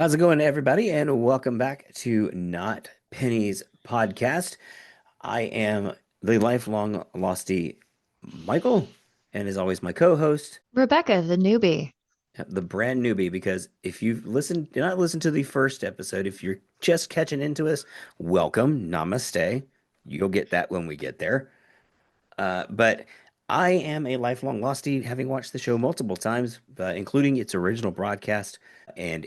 How's it going, everybody? And welcome back to Not Penny's podcast. I am the lifelong losty Michael, and as always, my co-host, Rebecca, the newbie. the brand newbie. Because if you've listened, did not listen to the first episode, if you're just catching into us, welcome, namaste. You'll get that when we get there. But I am a lifelong losty, having watched the show multiple times, including its original broadcast. And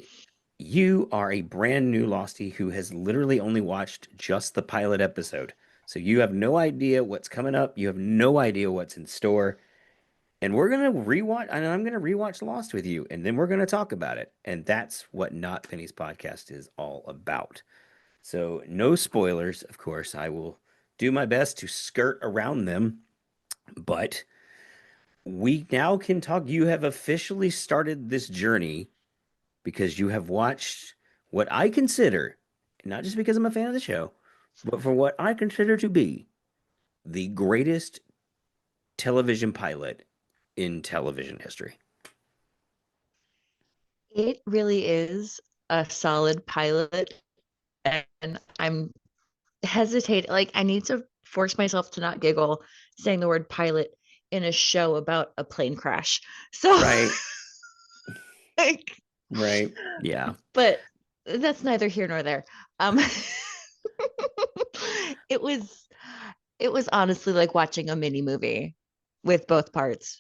you are a brand new losty who has literally only watched just the pilot episode. So you have no idea what's coming up. You have no idea what's in store. And we're gonna rewatch, and I'm gonna rewatch Lost with you, and then we're gonna talk about it. And that's what Not Penny's podcast is all about. So no spoilers, of course. I will do my best to skirt around them, but we now can talk. You have officially started this journey because you have watched what I consider, not just because I'm a fan of the show, but for what I consider to be the greatest television pilot in television history. It really is a solid pilot, and I'm hesitating. Like, I need to force myself to not giggle saying the word pilot in a show about a plane crash. So, Right, like, right. Yeah. but that's neither here nor there. It was it was honestly like watching a mini movie with both parts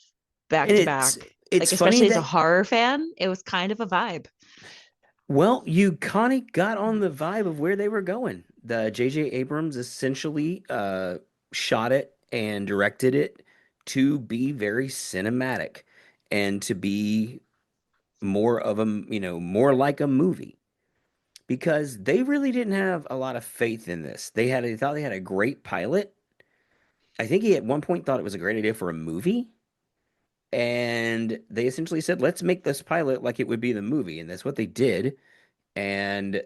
back And to it's back. it's Like, funny especially as a that horror fan, it was kind of a vibe. well, you kind of got on the vibe of where they were going. The J.J. Abrams essentially shot it and directed it to be very cinematic and to be more of a, more like a movie because they really didn't have a lot of faith in this. They thought they had a great pilot. I think he at one point thought it was a great idea for a movie, and they essentially said, "Let's make this pilot like it would be the movie," and that's what they did. And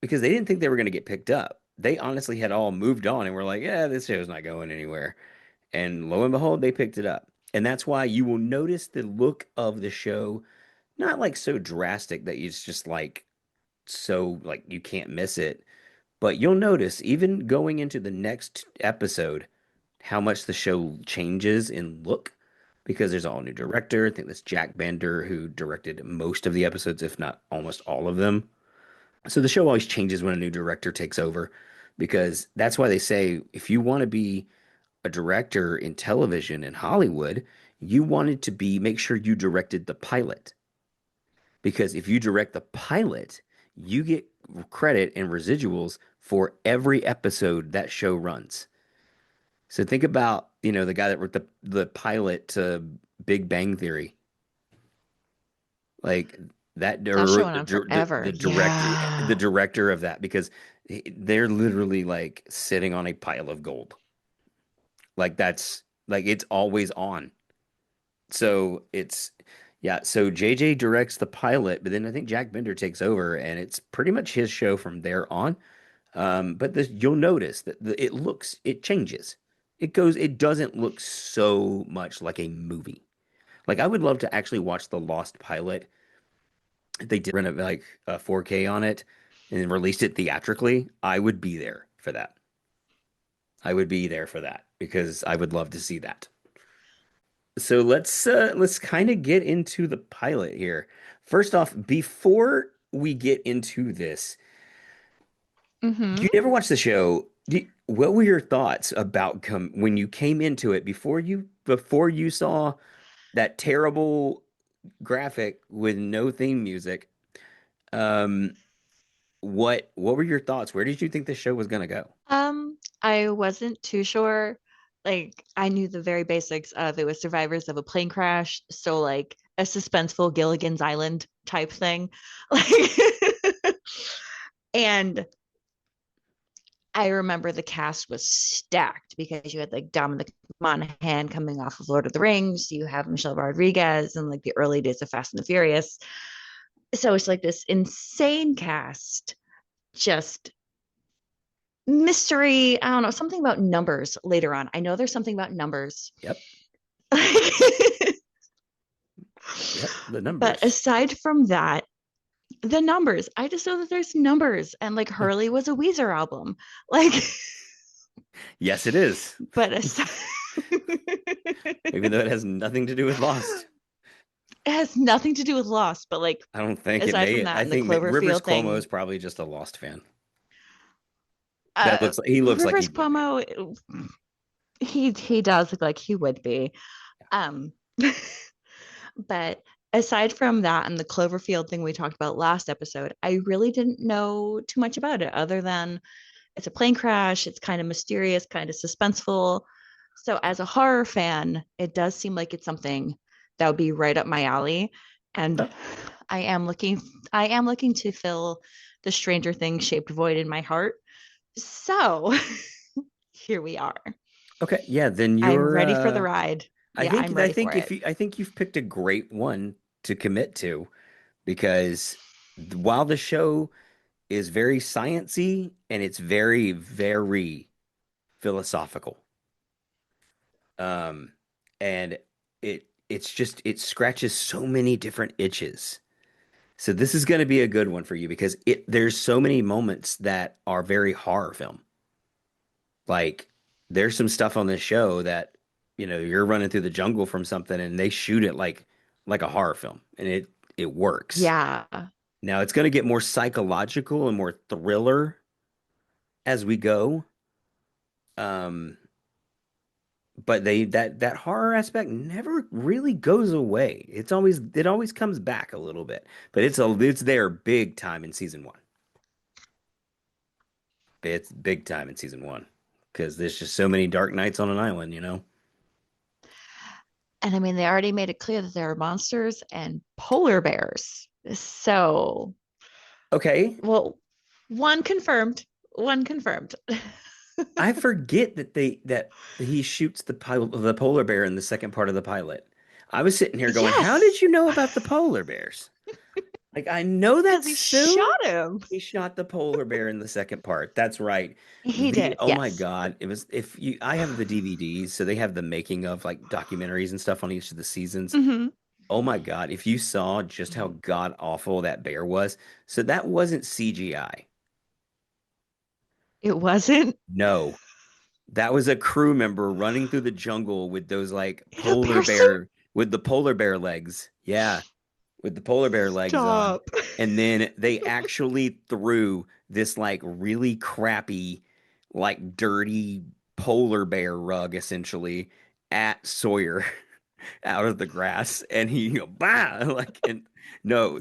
because they didn't think they were going to get picked up, they honestly had all moved on and were like, "Yeah, this show's not going anywhere." And lo and behold, they picked it up. And that's why you will notice the look of the show, not like so drastic that it's just like so like you can't miss it. But you'll notice even going into the next episode how much the show changes in look because there's all new director. I think that's Jack Bender who directed most of the episodes, if not almost all of them. So the show always changes when a new director takes over because that's why they say if you want to be a director in television in Hollywood, you wanted to be make sure you directed the pilot because if you direct the pilot, you get credit and residuals for every episode that show runs. So think about, the guy that wrote the pilot to Big Bang Theory, like that, That or show went on forever. the Yeah. director of that, because they're literally like sitting on a pile of gold. Like that's like it's always on. So it's yeah. So JJ directs the pilot, but then I think Jack Bender takes over, and it's pretty much his show from there on. But you'll notice that it changes. It doesn't look so much like a movie. Like I would love to actually watch the Lost pilot. If they did run it like 4K on it and then released it theatrically, I would be there for that. I would be there for that because I would love to see that. So let's kind of get into the pilot here. First off, before we get into this, Hmm. you never watched the show. What were your thoughts about when you came into it before you saw that terrible graphic with no theme music? Um, what were your thoughts? Where did you think the show was gonna go? I wasn't too sure. Like, I knew the very basics of it was survivors of a plane crash, so like a suspenseful Gilligan's Island type thing. Like, and I remember the cast was stacked because you had like Dominic Monaghan coming off of Lord of the Rings, you have Michelle Rodriguez and like the early days of Fast and the Furious. So it's like this insane cast, just mystery. I don't know, something about numbers later on. I know there's something about numbers. Yep, yep, the But numbers. aside from that, the numbers. I just know that there's numbers and like Hurley was a Weezer album. Like, Yes, it is. but aside, Even it though it has nothing to do with Lost. has nothing to do with Lost, but like I don't think it aside from may. that I and the think Rivers Cloverfield Cuomo thing, is probably just a Lost fan. That uh looks like he looks like he Rivers would be. Cuomo, he does look like he would be. Um but aside from that and the Cloverfield thing we talked about last episode, I really didn't know too much about it other than it's a plane crash, it's kind of mysterious, kind of suspenseful. So as a horror fan, it does seem like it's something that would be right up my alley. And Okay. I am looking I am looking to fill the Stranger Things shaped void in my heart. So here we are. Okay. Yeah. Then I'm you're. ready for the ride. I Yeah, think. I'm I ready for think if it. you. I think you've picked a great one to commit to because while the show is very sciency and it's very, very philosophical, um, and it scratches so many different itches. So this is going to be a good one for you because there's so many moments that are very horror film. Like there's some stuff on this show that you're running through the jungle from something and they shoot it like a horror film and it works. Yeah. Now it's going to get more psychological and more thriller as we go. Um, but that horror aspect never really goes away. It always comes back a little bit, but it's there big time in season one. It's big time in season one because there's just so many dark nights on an island. And I mean, they already made it clear that there are monsters and polar bears. So, Okay, well, one confirmed. One confirmed. I forget that he shoots the polar bear in the second part of the pilot. I was sitting here going, "How did Yes, you know about the polar bears?" Like I know that because he soon. shot him. He shot the polar bear in the second part. That's right. He did. Oh my Yes. God, it was if you I have the DVDs, so they have the making of like documentaries and stuff on each of the seasons. Hmm. Oh my God, if you saw just how god awful that bear was. So that wasn't CGI. It wasn't No. That was a crew member running through the jungle with those like in a bear suit. with the polar bear legs. Yeah, with the polar bear legs on. Stop. And then they actually threw this like really crappy, like dirty polar bear rug essentially at Sawyer out of the grass. And he bah like and no,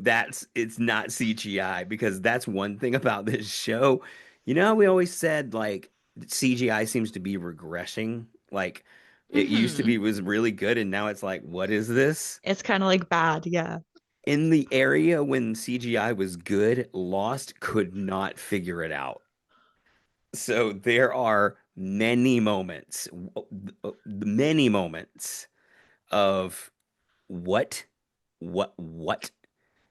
it's not CGI because that's one thing about this show. You know how we always said like CGI seems to be regressing. Like it used to be Hmm. it was really good and now it's like, what is this? It's kind of like bad. Yeah. In the area when CGI was good, Lost could not figure it out. So there are many moments of what, what.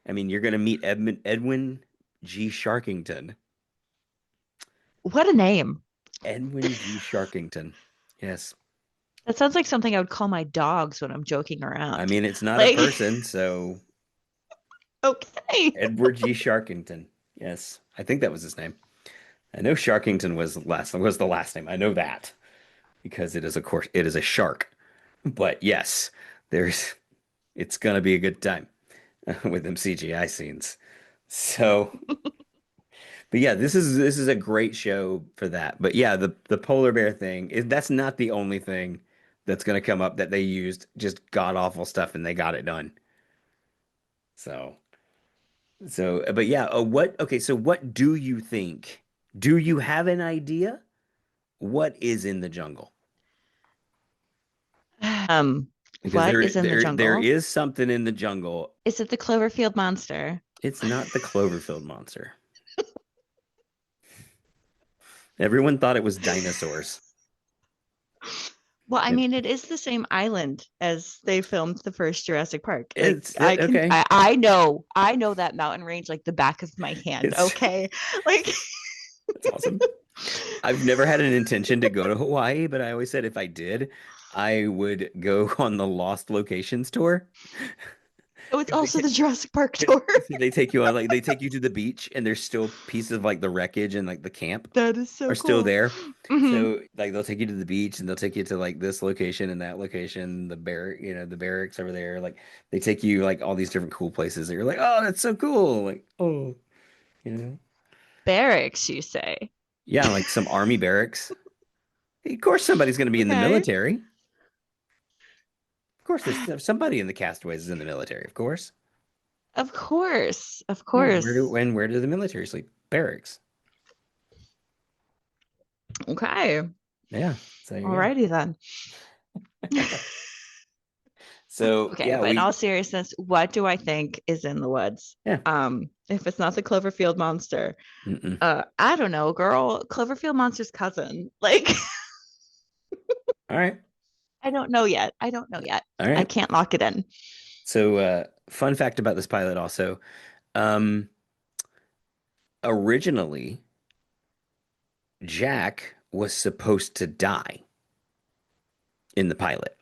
I mean, you're going to meet Edwin G. Sharkington. What a name. Edwin G. Sharkington. Yes. That sounds like something I would call my dogs when I'm joking I around. mean, it's not a Like, person, so okay. Edward G. Sharkington. Yes. I think that was his name. I know Sharkington was the last name. I know that because it is of course it is a shark. But yes, there's it's gonna be a good time with them CGI scenes. So, but yeah, this is a great show for that. But yeah, the polar bear thing that's not the only thing that's gonna come up that they used just god awful stuff and they got it done. So but yeah, okay, so what do you think? Do you have an idea? What is in the jungle? Because What there is in the there there jungle? is something in the jungle. Is it the Cloverfield monster? It's not the Cloverfield monster. Everyone thought it was dinosaurs. Well, I It, mean, it is the same island as they filmed the first Jurassic Park. Like it's it, okay. I know that mountain range like the back of my hand. It's Okay. Like That's awesome. I've never had an intention to go to Hawaii, but I always said if I did, I would go on the Lost Locations tour. Oh, it's 'Cause they also ta- the Jurassic Park 'cause tour. they take you on like they take you to the beach and there's still pieces of like the wreckage and like the camp That is so are still cool. there. Hmm. So like they'll take you to the beach and they'll take you to like this location and that location, the barracks over there. Like they take you like all these different cool places and you're like, oh, that's so cool. Like, oh, you know. Barracks, you say? Yeah, like some army barracks. Of course somebody's gonna be in the Okay. military. Of course there's somebody in the castaways is in the military, of course. Of course. Of Yeah, course. where do the military sleep? Barracks. Okay. Yeah. So there you Alrighty then. go. So Okay, yeah, but in we all seriousness, what do I think is in the woods? yeah. If it's not the Cloverfield monster, Mm-mm. I don't know, girl. Cloverfield monster's cousin. Like, All right. I don't know yet. I don't know yet. All I right. can't lock it in. So fun fact about this pilot also. Um Originally Jack was supposed to die in the pilot,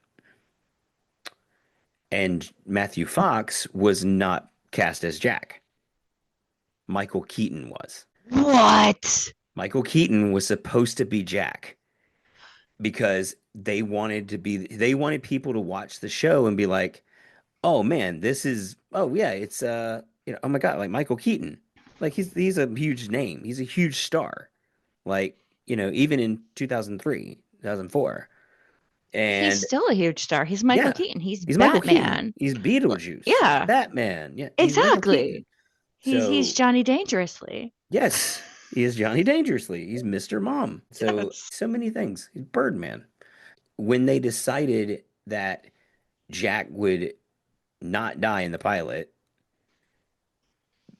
and Matthew Fox was not cast as Jack. Michael Keaton was. What? Michael Keaton was supposed to be Jack because they wanted people to watch the show and be like, "Oh man, this is oh yeah, it's oh my God, like Michael Keaton. Like he's a huge name. He's a huge star. Like, even in 2003, 2004. He's And still a huge star. He's Michael yeah, Keaton. He's he's Michael Keaton. Batman. He's Beetlejuice. He's Yeah, Batman. Yeah, he's Michael Keaton. exactly. He's So, Johnny Dangerously. yes, he is Johnny Dangerously. He's Mr. Mom. So, Yes. so many things. He's Birdman. When they decided that Jack would not die in the pilot,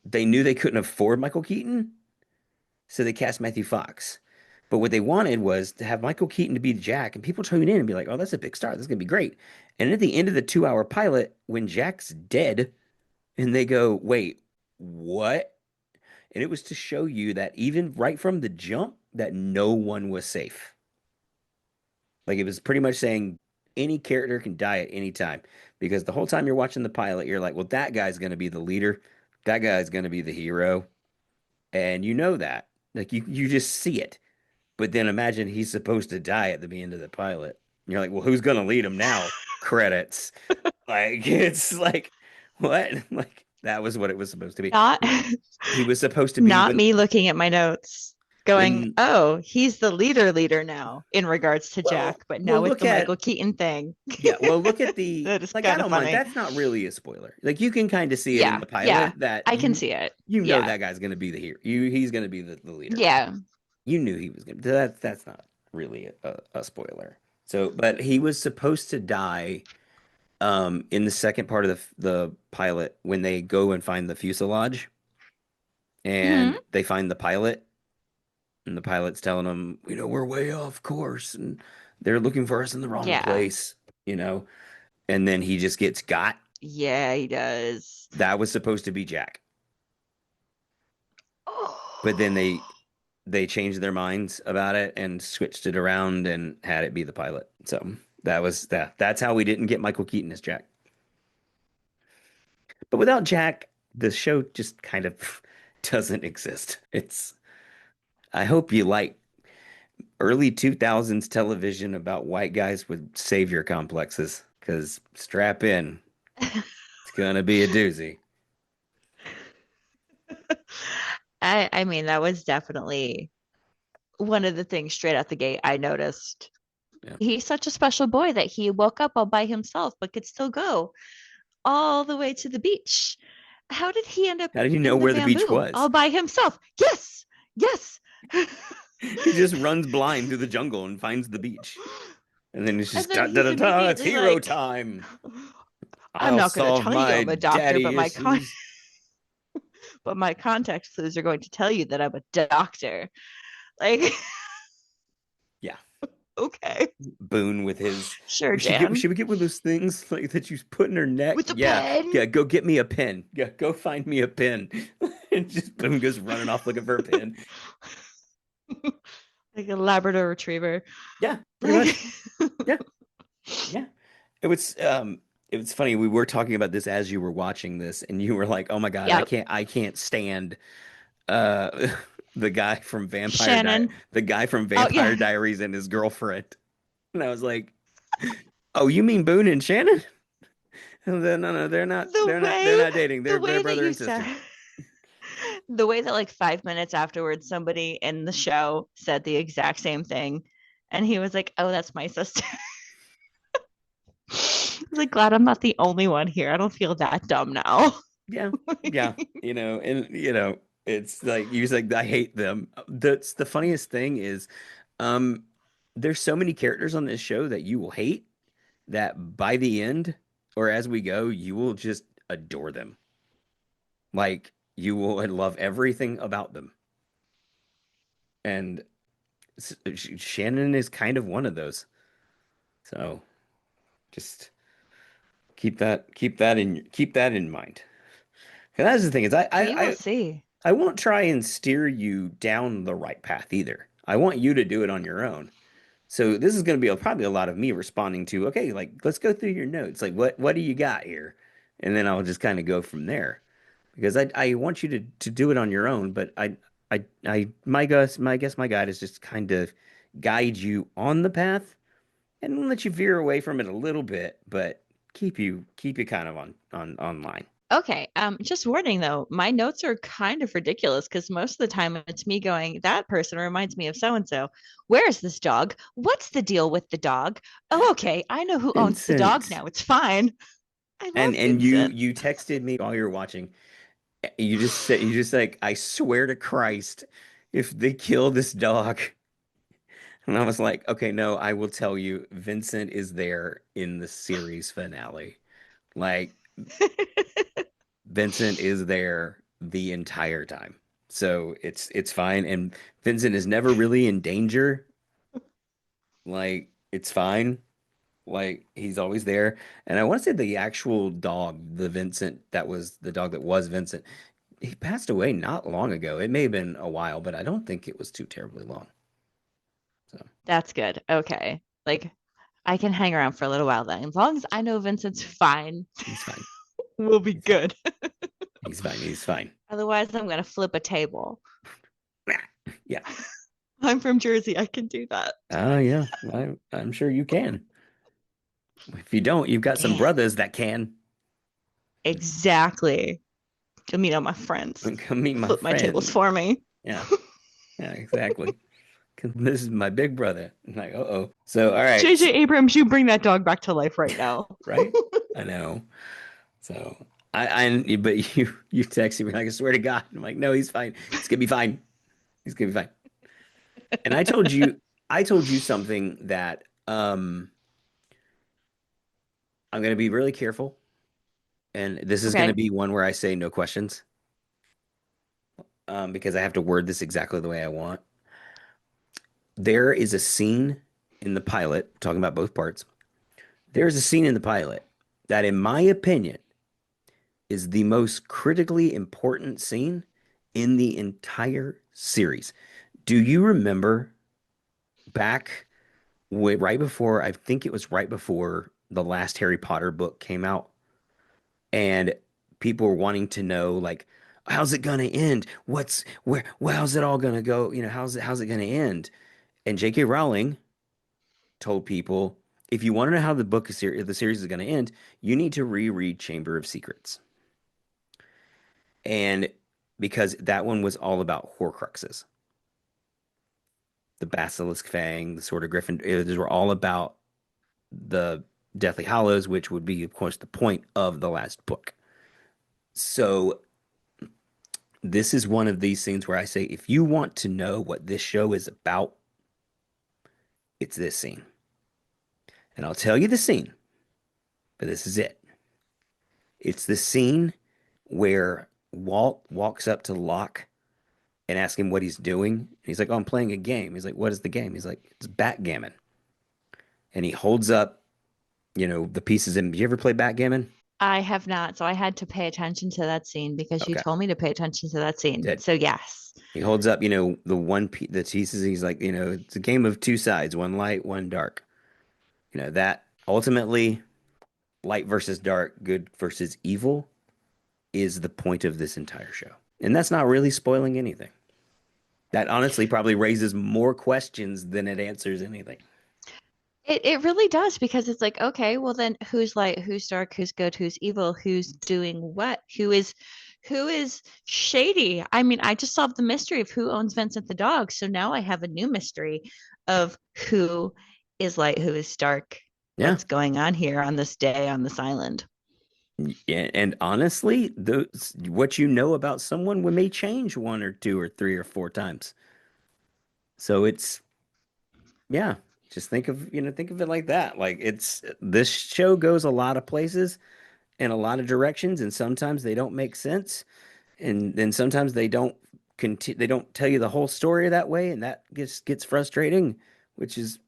they knew they couldn't afford Michael Keaton, so they cast Matthew Fox. But what they wanted was to have Michael Keaton to be Jack, and people tune in and be like, "Oh, that's a big star. That's gonna be great." And at the end of the 2 hour pilot, when Jack's dead, and they go, "Wait, what?" And it was to show you that even right from the jump, that no one was safe. Like it was pretty much saying any character can die at any time because the whole time you're watching the pilot, you're like, "Well, that guy's gonna be the leader. That guy's gonna be the hero," and you know that. Like you just see it. But then imagine he's supposed to die at the end of the pilot. And you're like, well, who's gonna lead him now? Credits. Like it's like what? Like that was what it was supposed to be. Not He was supposed to be not me looking at my notes going, when "Oh, he's the leader now in regards to well Jack, but now well with look the Michael at Keaton thing." yeah, well look at the That is like I kind of don't mind. funny. That's not really a spoiler. Like you can kind of see it in Yeah, the yeah. pilot that I can you see it. you know Yeah. that guy's gonna be the hero. He's gonna be the leader. Yeah. You knew he was gonna that's not really a spoiler. So but he was supposed to die in the second part of the pilot when they go and find the fuselage Hmm. and they find the pilot and the pilot's telling them, we're way off course and they're looking for us in the wrong Yeah. place, you know, and then he just gets got. Yeah, he does. That was supposed to be Jack, but then Oh. they changed their minds about it and switched it around and had it be the pilot. So that's how we didn't get Michael Keaton as Jack. But without Jack, the show just kind of doesn't exist. I hope you like early 2000s television about white guys with savior complexes, because strap in, it's gonna be a doozy. I mean, that was definitely one of the things straight out the gate I noticed. Yeah. He's such a special boy that he woke up all by himself, but could still go all the way to the beach. How did he end up How did you know in the where the beach bamboo all was? by himself? Yes, yes. He just runs blind through the jungle and finds the beach. And then it's And just then da da he's da da, it's immediately hero like, time. I'm I'll not going to solve tell you my I'm a doctor, daddy issues. but my contact clues are going to tell you that I'm a doctor. Like, Yeah. okay, Boone with his sure, should Jan. we get one of those things like that you put in her neck? With the Yeah. pen, Yeah, go get me a pen. Yeah, go find me a pen. And just Boone goes running off looking for a pen. like a Labrador retriever. Yeah, pretty Like, much. Yeah. Yeah. It was. it's funny. We were talking about this as you were watching this, and you were like, "Oh my God, Yep. I can't stand Shannon. The guy from Oh Vampire yeah. Diaries and his girlfriend." And I was like, "Oh, you mean Boone and Shannon?" And then no, no, The they're way not dating. the They're way that brother you and said sister. the way that like 5 minutes afterwards somebody in the show said the exact same thing and he was like, "Oh, that's my sister." I was like, glad I'm not the only one here. I don't feel that dumb now. Yeah, yeah, and it's like you like I hate them. That's the funniest thing is, um, there's so many characters on this show that you will hate that by the end or as we go, you will just adore them. Like you will love everything about them. And Shannon is kind of one of those. So just keep that in mind. And that's the thing is We will see. I won't try and steer you down the right path either. I want you to do it on your own. So this is going to be probably a lot of me responding to, okay, like let's go through your notes. Like what do you got here? And then I'll just kind of go from there because I want you to do it on your own, but my guide is just kind of guide you on the path and let you veer away from it a little bit, but keep you kind of on online. Okay. Just warning though, my notes are kind of ridiculous because most of the time it's me going, that person reminds me of so and so. Where is this dog? What's the deal with the dog? Oh, okay. I know who owns the dog Vincent. now. It's fine. I love And Vincent. you texted me while you were watching. You just said you just like I swear to Christ, if they kill this dog, and I was like, okay, no, I will tell you, Vincent is there in the series finale. Like Vincent is there the entire time, so it's fine. And Vincent is never really in danger. Like it's fine. Like he's always there. And I want to say the actual dog, the Vincent that was the dog that was Vincent, he passed away not long ago. It may have been a while, but I don't think it was too terribly long. So That's good. Okay. Like I can hang around for a little while then. As long as I know Vincent's fine, he's fine. we'll be He's fine. good. He's fine. He's fine. Otherwise, I'm gonna flip a table. Yeah. I'm from Jersey. I can do that. Yeah. I'm sure you can. If you don't, you've got some Damn. brothers that can. Exactly. Come meet all my friends. Come meet my Flip my tables friend. for me. Yeah. Yeah, exactly. 'Cause this is my big brother. I'm like, uh-oh. So, all right. JJ Abrams, you bring that dog back to life right now. Right? I know. So but you texted me like, I swear to God. I'm like, no, he's fine. He's gonna be fine. He's gonna be fine. And I told you something that I'm gonna be really careful. And this is gonna Okay. be one where I say no questions. Because I have to word this exactly the way I want. There is a scene in the pilot, talking about both parts. There's a scene in the pilot that, in my opinion, is the most critically important scene in the entire series. Do you remember back right before, I think it was right before the last Harry Potter book came out, and people were wanting to know, like, how's it gonna end? How's it all gonna go? How's it gonna end? And J.K. Rowling told people, if you want to know how the series is gonna end, you need to reread Chamber of Secrets. And because that one was all about Horcruxes, the Basilisk Fang, the Sword of Griffin, those were all about the Deathly Hallows, which would be, of course, the point of the last book. So this is one of these scenes where I say, if you want to know what this show is about, it's this scene. And I'll tell you the scene, but this is it. It's the scene where Walt walks up to Locke and asks him what he's doing. And he's like, oh, I'm playing a game. He's like, what is the game? He's like, it's backgammon. And he holds up, the pieces. And you ever play backgammon? I have not. So I had to pay attention to that scene because you Okay. told me to pay attention to that scene. Did. So, yes. He holds up, the pieces. He's like, it's a game of two sides, one light, one dark. That ultimately light versus dark, good versus evil is the point of this entire show. And that's not really spoiling anything. That honestly probably raises more questions than it answers anything. It really does because it's like, okay, well then who's light, who's dark, who's good, who's evil, who's doing what, who is shady? I mean, I just solved the mystery of who owns Vincent the dog. So now I have a new mystery of who is light, who is dark, Yeah. what's going on here on this day on this island. Yeah, and honestly, those what you know about someone may change one or two or three or four times. So it's yeah, just think of it like that. Like it's this show goes a lot of places in a lot of directions, and sometimes they don't make sense, and then sometimes they don't tell you the whole story that way, and that gets frustrating, which is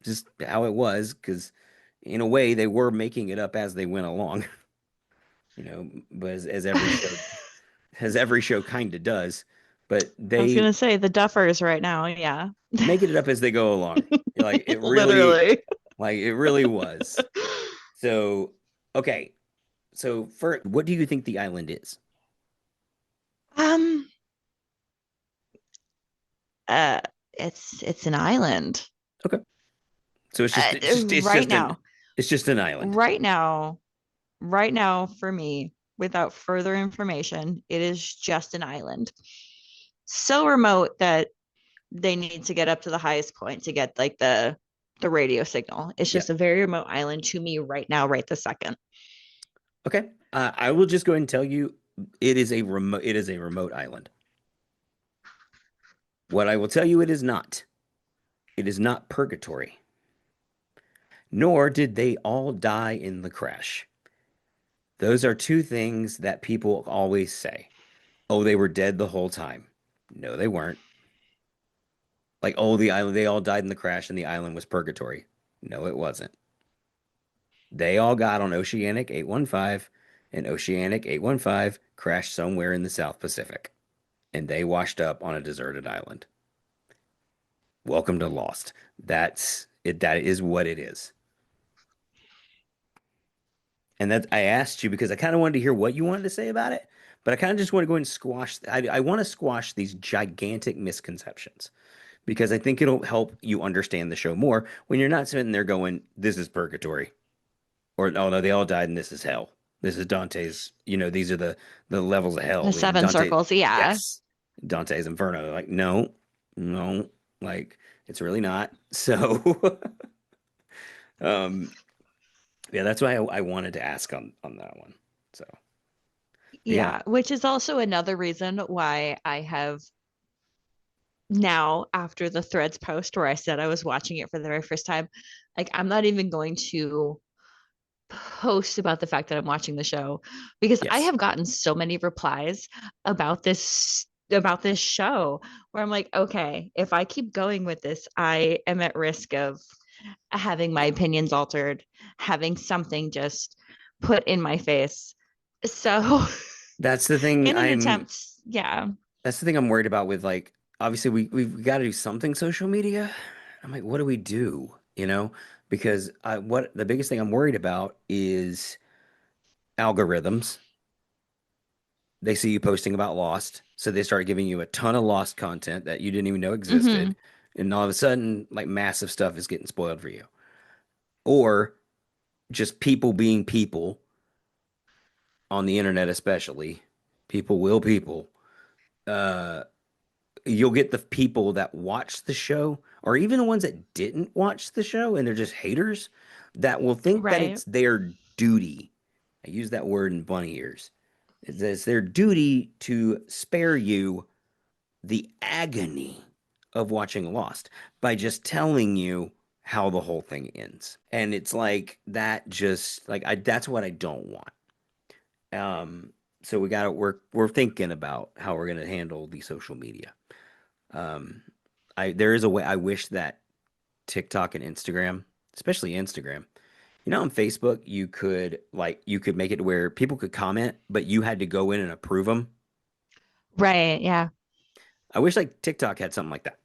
just how it was, because in a way they were making it up as they went along, but as every show kind of does, but I was they gonna say the Duffers right now, yeah. making it up as they go along. Like Literally. it really was. So, okay. So, for what do you think the island is? Um, uh, it's an island. Okay. So Right now, it's just an island. right now, right now, for me, without further information, it is just an island. So remote that they need to get up to the highest point to get like the radio signal. It's Yeah. just a very remote island to me right now, right this second. Okay. I will just go ahead and tell you it is a remote island. What I will tell you it is not. It is not purgatory. Nor did they all die in the crash. Those are two things that people always say. Oh, they were dead the whole time. No, they weren't. Like, oh, the island, they all died in the crash and the island was purgatory. No, it wasn't. They all got on Oceanic 815, and Oceanic 815 crashed somewhere in the South Pacific, and they washed up on a deserted island. Welcome to Lost. That's it. That is what it is. And that I asked you because I kind of wanted to hear what you wanted to say about it, but I kind of just want to go ahead and squash. I want to squash these gigantic misconceptions because I think it'll help you understand the show more when you're not sitting there going, "This is purgatory," or "Oh no, they all died and this is hell." This is Dante's. These are the levels of The hell. seven Dante, circles, yeah. yes, Dante's Inferno. Like no, no, like it's really not. So, um, yeah, that's why I wanted to ask on that one. So. Yeah. Yeah, which is also another reason why I have now, after the Threads post where I said I was watching it for the very first time, like I'm not even going to post about the fact that I'm watching the show because I Yes. have gotten so many replies about this show where I'm like, okay, if I keep going with this, I am at risk of having my opinions altered, having something just put in my face. So, That's the thing in an I'm attempt, yeah, that's the thing I'm worried about with like obviously we've got to do something social media. I'm like, what do we do? Because what the biggest thing I'm worried about is algorithms. They see you posting about Lost, so they start giving you a ton of Lost content that you didn't even know mm-hmm, existed, and all of a sudden, like massive stuff is getting spoiled for you. Or just people being people on the internet, especially people will people. Uh, you'll get the people that watch the show, or even the ones that didn't watch the show and they're just haters, that will think that right, it's their duty. I use that word in bunny ears. It's their duty to spare you the agony of watching Lost by just telling you how the whole thing ends. And it's like that just like that's what I don't want. Um, so we're thinking about how we're gonna handle the social media. Um, there is a way I wish that TikTok and Instagram, especially Instagram, on Facebook you could make it to where people could comment, but you had to go in and approve them. right, yeah, I wish like TikTok had something like that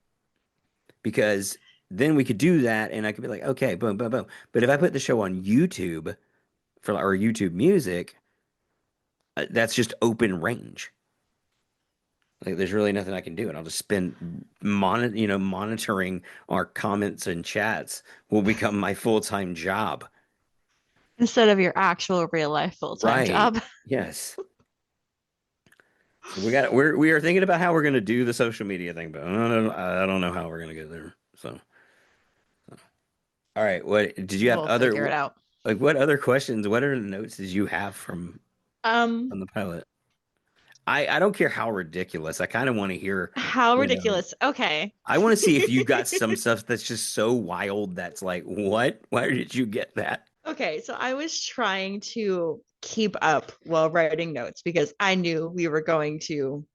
because then we could do that and I could be like, okay, boom, boom, boom. But if I put the show on YouTube for our YouTube music, that's just open range. Like there's really nothing I can do, and I'll just spend monitoring our comments and chats will become my full-time job. Instead of your actual real life full-time Right. job. Yes. So we are thinking about how we're gonna do the social media thing, but I don't know how we're gonna get there. So, all right. What did you have We'll other figure it out. like what other questions? What other notes did you have Um, from the pilot? I don't care how ridiculous. I kind of want to hear, how you know, ridiculous. Okay. I want to see if you got some stuff that's just so wild that's like, what? Where did you get that? Okay, so I was trying to keep up while writing notes because I knew we were going to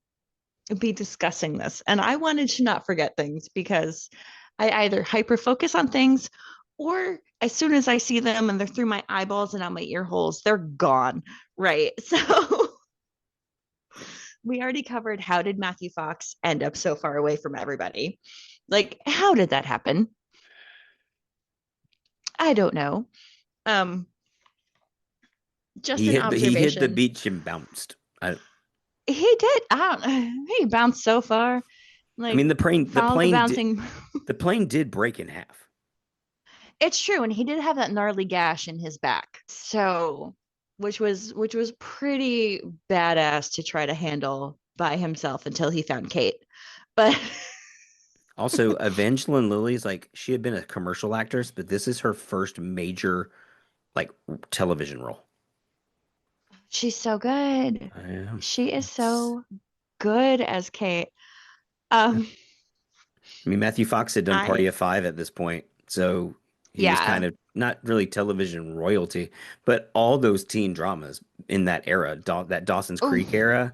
be discussing this. And I wanted to not forget things because I either hyper focus on things or as soon as I see them and they're through my eyeballs and out my ear holes, they're gone. Right. So we already covered how did Matthew Fox end up so far away from everybody? Like, how did that happen? I don't know. Um, just an He hit the observation. beach and bounced. He did. He bounced so far. I mean Like, followed the bouncing. the plane did break in half. It's true, and he did have that gnarly gash in his back. So, which was pretty badass to try to handle by himself until he found Kate. But Also, Evangeline Lilly's like she had been a commercial actress, but this is her first major like television role. she's so good. Yeah, She is it's so good as Kate. yeah. Um, I mean, Matthew Fox had done Party I of Five at this point, so he was kind yeah. of not really television royalty, but all those teen dramas in that era, that Dawson's Oh, Creek era,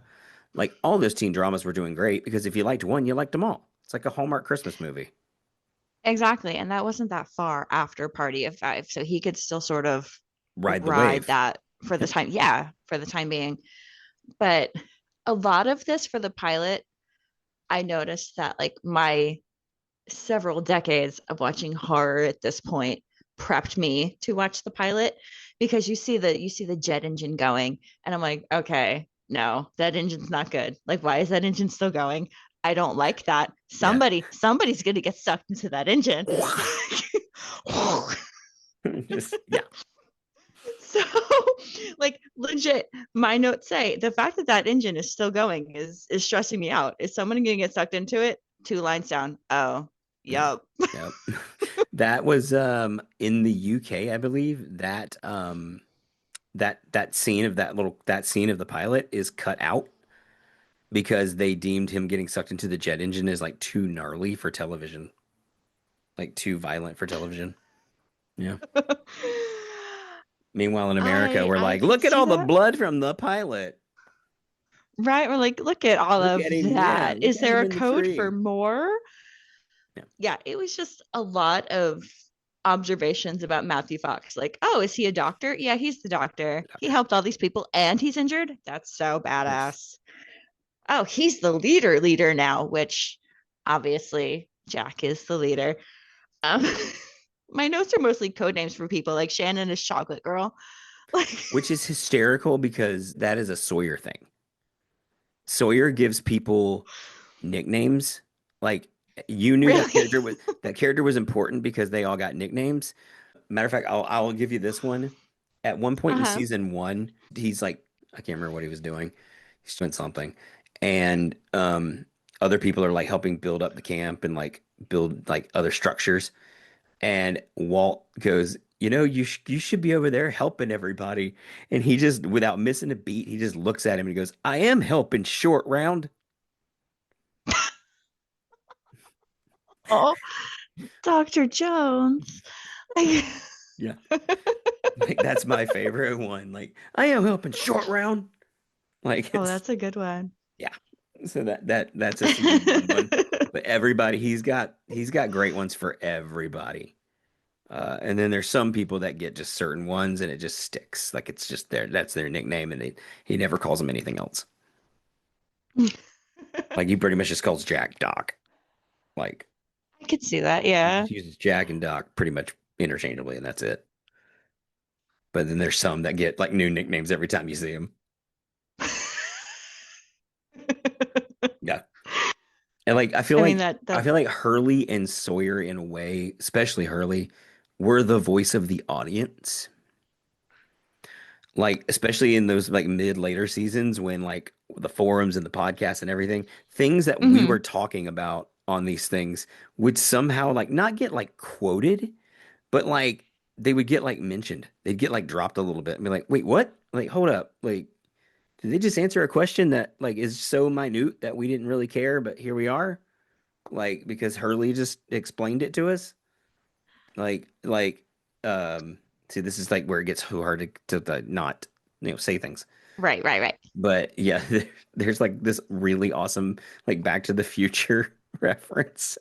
like all those teen dramas were doing great because if you liked one, you liked them all. It's like a Hallmark Christmas movie. exactly. And that wasn't that far after Party of Five, so he could still sort of Ride the ride wave. that for the time. Yeah, for the time being. But a lot of this for the pilot, I noticed that like my several decades of watching horror at this point prepped me to watch the pilot because you see the jet engine going and I'm like, okay, no, that engine's not good. Like, why is that engine still going? I don't like that. Yeah. Somebody's gonna get sucked into that engine. Just yeah. So, like, legit, my notes say the fact that that engine is still going is stressing me out. Is someone going to get sucked into it? Two lines down. Oh, Yeah. yep. Yep. That was in the UK, I believe. That scene of that scene of the pilot is cut out because they deemed him getting sucked into the jet engine as like too gnarly for television, like too violent for television. Yeah. Meanwhile, in America, we're I like, could look at see all the that. blood from the pilot. Right? We're like, look at all Look of at him. Yeah. that. Look Is at there him a in the code for tree. more? Yeah. Yeah, it was just a lot of observations about Matthew Fox. Like, oh, is he a doctor? Yeah, he's the doctor. He Doctor. helped all these people and he's injured. That's so Yes. badass. Oh, he's the leader now, which obviously Jack is the leader. Um, my notes are mostly code names for people like Shannon is chocolate girl. Like Which is hysterical because that is a Sawyer thing. Sawyer gives people nicknames. Like you knew really? that character was important because they all got nicknames. Matter of fact, I'll give you this one. At one point in Uh-huh. season one, he's like, I can't remember what he was doing. He's doing something. And other people are like helping build up the camp and like build like other structures. And Walt goes, you should be over there helping everybody. And he just, without missing a beat, he just looks at him and he goes, I am helping short round. Oh, Dr. Jones. Like, Yeah. Like that's my favorite one. Like, I am helping short round. Like oh, it's that's a good one. yeah. So that's a season one one. But everybody, he's got great ones for everybody. And then there's some people that get just certain ones and it just sticks. Like it's just that's their nickname and he never calls them anything else. Like he pretty much just calls Jack Doc. Like I could see that. he Yeah. just uses Jack and Doc pretty much interchangeably and that's it. But then there's some that get like new nicknames every time you see them. Yeah. And like I mean that I that feel like Hurley and Sawyer in a way, especially Hurley, were the voice of the audience. Like especially in those like mid later seasons when like the forums and the podcast and everything, things that we were Mhm. talking about on these things would somehow like not get like quoted, but like they would get like mentioned. They'd get like dropped a little bit and be like, "Wait, what? Like hold up. Like did they just answer a question that like is so minute that we didn't really care, but here we are?" Like because Hurley just explained it to us. Like see this is like where it gets so hard to not say things. Right, right, right. But yeah, there's like this really awesome like Back to the Future reference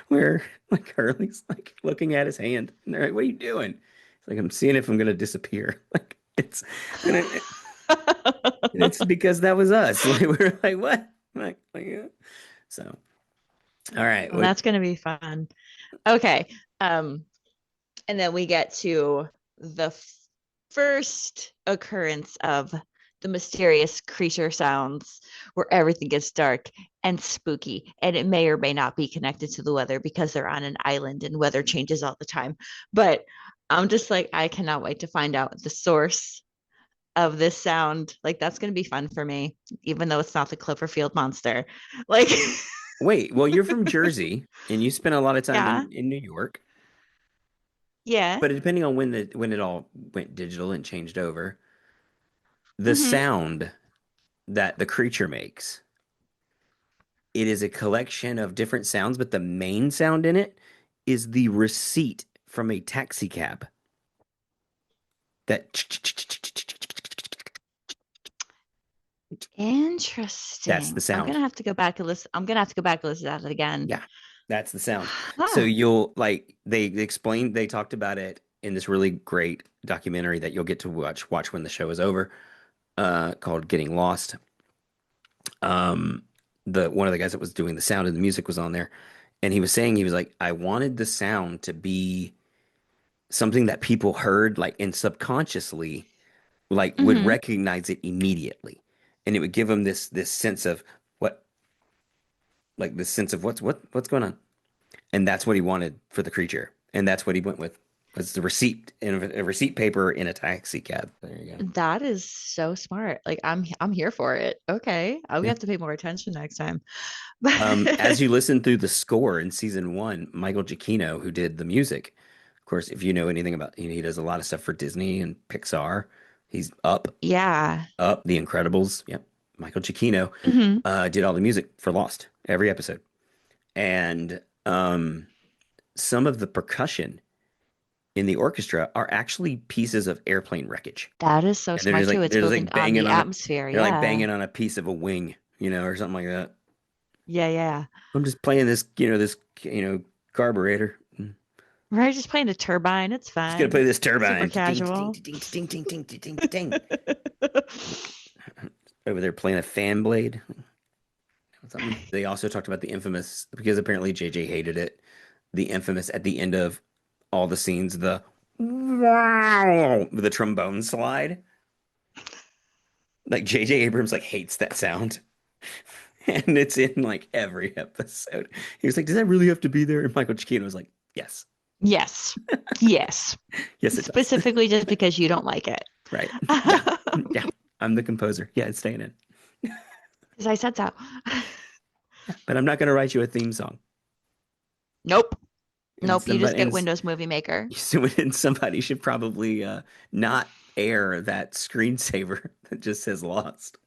where like Hurley's like looking at his hand and they're like, "What are you doing?" It's like I'm seeing if I'm gonna disappear. Like and, it, and it's because that was us. Like we were like, "What?" Yeah. So all right, Well, what that's gonna be fun. Okay. Um, and then we get to the first occurrence of the mysterious creature sounds where everything gets dark and spooky. And it may or may not be connected to the weather because they're on an island and weather changes all the time. But I'm just like, I cannot wait to find out the source of this sound. Like, that's going to be fun for me, even though it's not the Cloverfield monster. Like, wait, well, you're from Jersey and you spent a lot of time yeah, in New York, yeah. but depending on when it all went digital and changed over, the Hmm. sound that the creature makes, it is a collection of different sounds, but the main sound in it is the receipt from a taxi cab. That that's the Interesting. I'm sound. gonna have to go back and listen. I'm gonna have to go back and listen to that again. Yeah, that's the sound. So Huh. you'll like they explained they talked about it in this really great documentary that you'll get to watch when the show is over, called Getting Lost. Um, the one of the guys that was doing the sound and the music was on there, and he was saying he was like, I wanted the sound to be something that people heard like and subconsciously like would Hmm. recognize it immediately, and it would give them this sense of what like this sense of what's going on. And that's what he wanted for the creature, and that's what he went with was the receipt in a receipt paper in a taxi cab. There you go. That is so smart. Like I'm here for it. Okay. I'll Yeah. have to pay more attention next time. As you listen through the score in season one, Michael Giacchino, who did the music, of course, if you know anything about, he does a lot of stuff for Disney and Pixar. He's Yeah. The Incredibles. Yep. Michael Giacchino Hmm. did all the music for Lost, every episode. And some of the percussion in the orchestra are actually pieces of airplane wreckage. That is so And they're smart just too. like It's building on the atmosphere. Yeah. banging on a piece of a wing, or something like that. Yeah, yeah. I'm just playing this, carburetor. Right. Just playing a turbine. It's Just gonna fine. play this Super turbine. Ding, ding, casual. ding, ding, ding, ding, ding, ding, ding. Over there playing a fan blade. Something. They also talked about the infamous because apparently JJ hated it. The infamous at the end of all the scenes, the trombone slide. Like JJ Abrams like hates that sound. And it's in like every episode. He was like, "Does that really have to be there?" And Michael Giacchino was like, "Yes, Yes. Yes. yes, it does." Specifically just because you don't like it. Right? Yeah, yeah. I'm the composer. Yeah, it's staying in. Because I said so. Yeah, but I'm not gonna write you a theme song. Nope. And Nope. You just somebody get and, Windows Movie Maker. and somebody should probably not air that screensaver that just says "lost."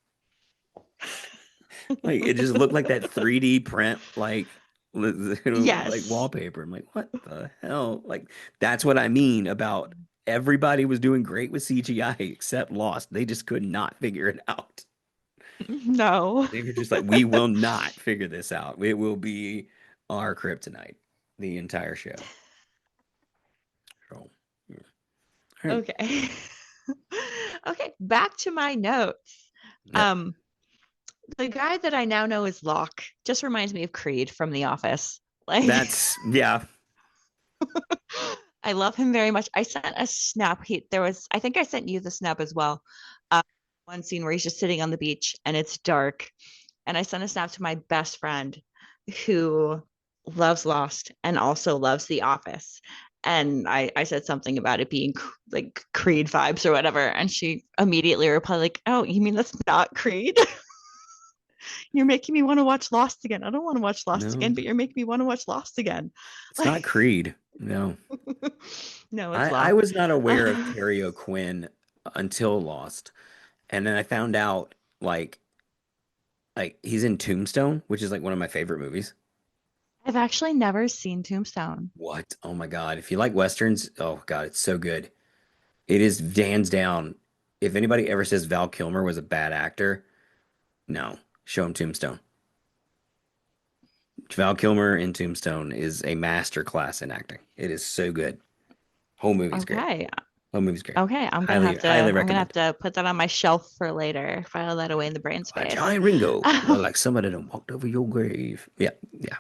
Like it just looked like that 3D print, like Yes. wallpaper. I'm like, what the hell? Like that's what I mean about everybody was doing great with CGI except Lost. They just could not figure it out. No. They were just like, we will not figure this out. It will be our kryptonite, the entire show. So, yeah. All right. Okay. Okay, back to my notes. Yep. Um, the guy that I now know is Locke just reminds me of Creed from The Office. Like, That's yeah. I love him very much. I sent a snap. I think I sent you the snap as well. Uh, One scene where he's just sitting on the beach and it's dark. And I sent a snap to my best friend who loves Lost and also loves The Office. And I said something about it being like Creed vibes or whatever. And she immediately replied, like, oh, you mean that's not Creed? You're making me want to watch Lost again. I don't want to watch Lost No, again, but you're making me want to watch Lost again. it's not Like, Creed. No. no, it's I Lost. was not aware of Uh, Terry O'Quinn until Lost. And then I found out like he's in Tombstone, which is like one of my favorite movies. I've actually never seen Tombstone. What? Oh my God. If you like Westerns, oh God, it's so good. It is hands down. If anybody ever says Val Kilmer was a bad actor, no, show him Tombstone. Val Kilmer in Tombstone is a master class in acting. It is so good. Whole movie's great. Okay. Whole movie's great. Okay. Highly, highly I'm gonna have recommend. to put that on my shelf for later. File that away in the brain space. Johnny Ringo, like somebody done walked over your grave. Yeah, yeah.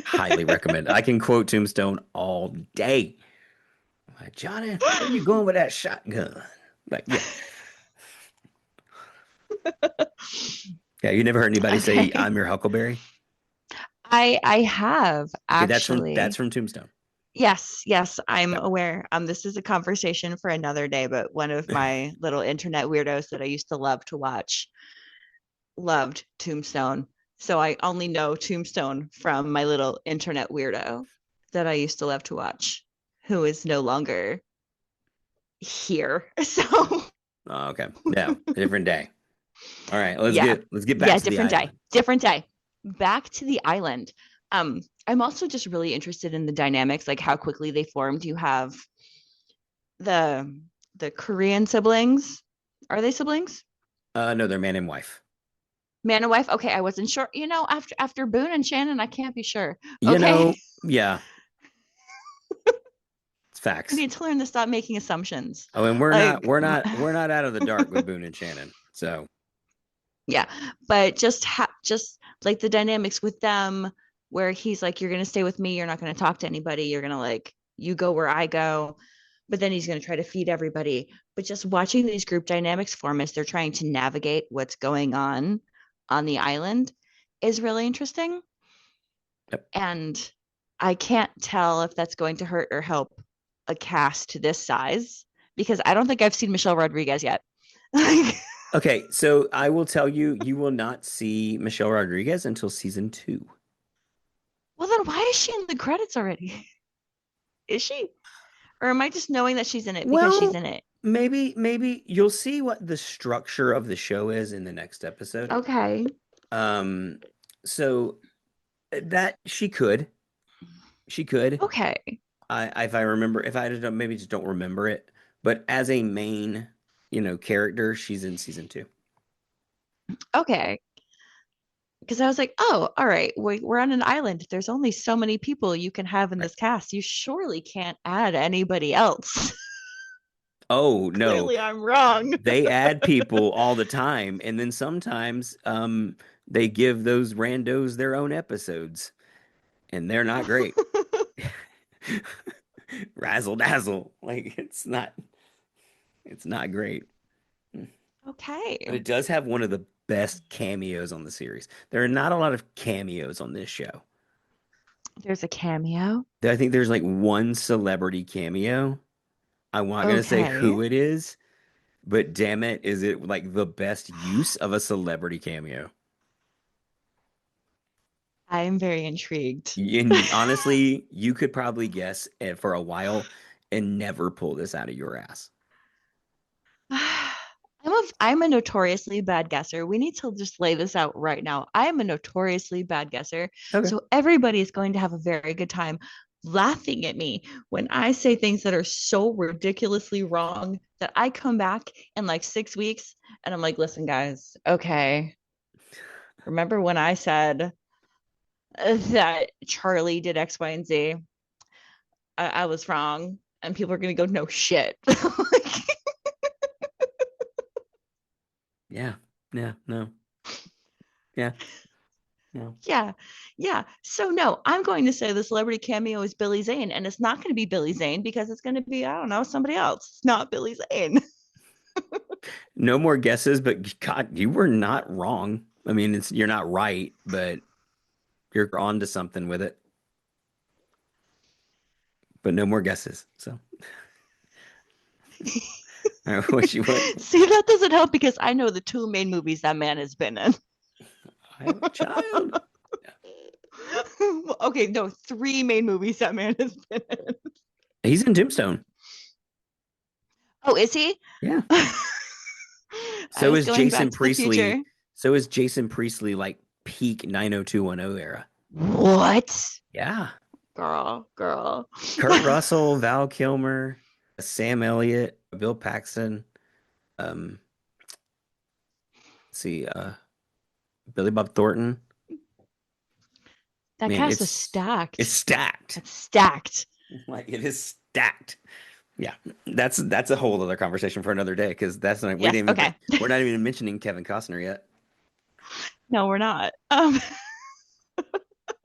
Highly recommend. I can quote Tombstone all day. Like, Johnny, where you going with that shotgun? Like, yeah. Yeah, you never heard anybody say Okay. I'm your Huckleberry? I have Okay, that's actually. from Tombstone. Yes, yes, I'm Yep. aware. This is a conversation for another day, but one of my little internet weirdos that I used to love to watch loved Tombstone. So I only know Tombstone from my little internet weirdo that I used to love to watch, who is no longer here. So Oh, okay. Yeah, different day. All right, yeah, let's get back yeah, to the different day, island. different day. Back to the island. I'm also just really interested in the dynamics, like how quickly they formed. You have the the Korean siblings. Are they siblings? No, they're man and wife. Man and wife. Okay, I wasn't sure. After Boone and Shannon, I can't be sure. You Okay, know, yeah, it's I facts. need to learn to stop making assumptions. Oh, and Like, we're not out of the dark with Boone and Shannon. So, yeah, but just like the dynamics with them, where he's like, "You're gonna stay with me. You're not gonna talk to anybody. You're gonna like you go where I go." But then he's gonna try to feed everybody. But just watching these group dynamics form as they're trying to navigate what's going on the island is really interesting. yep. And I can't tell if that's going to hurt or help a cast this size because I don't think I've seen Michelle Rodriguez yet. Like, Okay, so I will tell you, you will not see Michelle Rodriguez until season two. well, then why is she in the credits already? Is she? Or am I just knowing that she's in it because she's Well, in it? maybe you'll see what the structure of the show is in the next episode. Okay. Um, so that she could. Okay. If I remember, if I don't, maybe just don't remember it. But as a main, character, she's in season two. Okay. Because I was like, oh, all right, we're on an island. There's only so many people you can have in Right. this cast. You surely can't add anybody else. Oh no, Clearly, I'm wrong. they add people all the time, and then sometimes they give those randos their own episodes, and they're not great. Razzle dazzle, like it's not great. But Okay. it does have one of the best cameos on the series. There are not a lot of cameos on this show. There's a cameo. I think there's like one celebrity cameo. I'm not gonna say Okay. who it is, but damn it, is it like the best use of a celebrity cameo? I am very intrigued. And honestly, you could probably guess it for a while and never pull this out of your ass. I'm a notoriously bad guesser. We need to just lay this out right now. I am a notoriously bad guesser. Okay. So everybody is going to have a very good time laughing at me when I say things that are so ridiculously wrong that I come back in like 6 weeks and I'm like, listen, guys, okay. Remember when I said that Charlie did X, Y, and Z? I was wrong. And people are going to go, no shit. Like, Yeah. Yeah. No. Yeah. Yeah. Yeah. Yeah. So no, I'm going to say the celebrity cameo is Billy Zane, and it's not going to be Billy Zane because it's going to be, I don't know, somebody else. It's not Billy Zane. No more guesses, but God, you were not wrong. I mean, you're not right, but you're on to something with it. But no more guesses. So, all right, what you want? See, that doesn't help because I know the two main movies that man has been in. I have a child. Okay, no, three main movies that man has been in. He's in Tombstone. Oh, is he? Yeah. I So was is going back Jason to the Priestley. future. So is Jason Priestley like peak 90210 era. What? Yeah. Girl, girl. Kurt Russell, Val Kilmer, Sam Elliott, Bill Paxton, let's see, Billy Bob Thornton. That Man, cast is it's stacked. stacked. That's stacked. Like it is stacked. Yeah, that's a whole other conversation for another day because that's not we Yes, didn't even okay. we're not even mentioning Kevin Costner yet. No, we're not.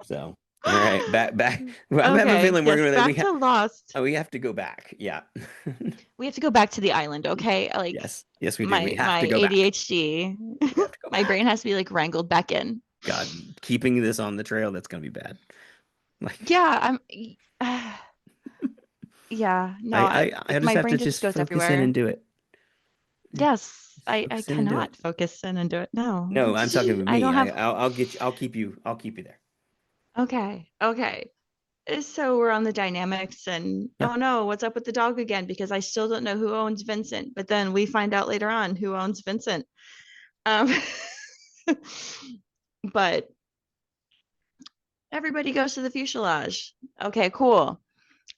So all right, back. Well, I'm having a Okay, feeling we're yes, gonna back to Lost. we have to go back. Yeah. We have to go back to the island, okay? Like Yes, yes, we do. We my have to go back. ADHD, We have to go my back. brain has to be like wrangled back in. God, keeping this on the trail, that's gonna be bad. Like Yeah, I'm yeah, no, I like just my have brain to just just goes focus in and everywhere. do it. Yeah, Yes, just I focus in and do it. cannot focus in and do it. No. No, I'm talking about I me. don't have I'll get you. I'll keep you there. okay. Okay. So we're on the dynamics and Yeah, oh no, what's up with the dog again? Because I still don't know who owns Vincent, but then we find out later on who owns Vincent. Um but everybody goes to the fuselage. Okay, cool.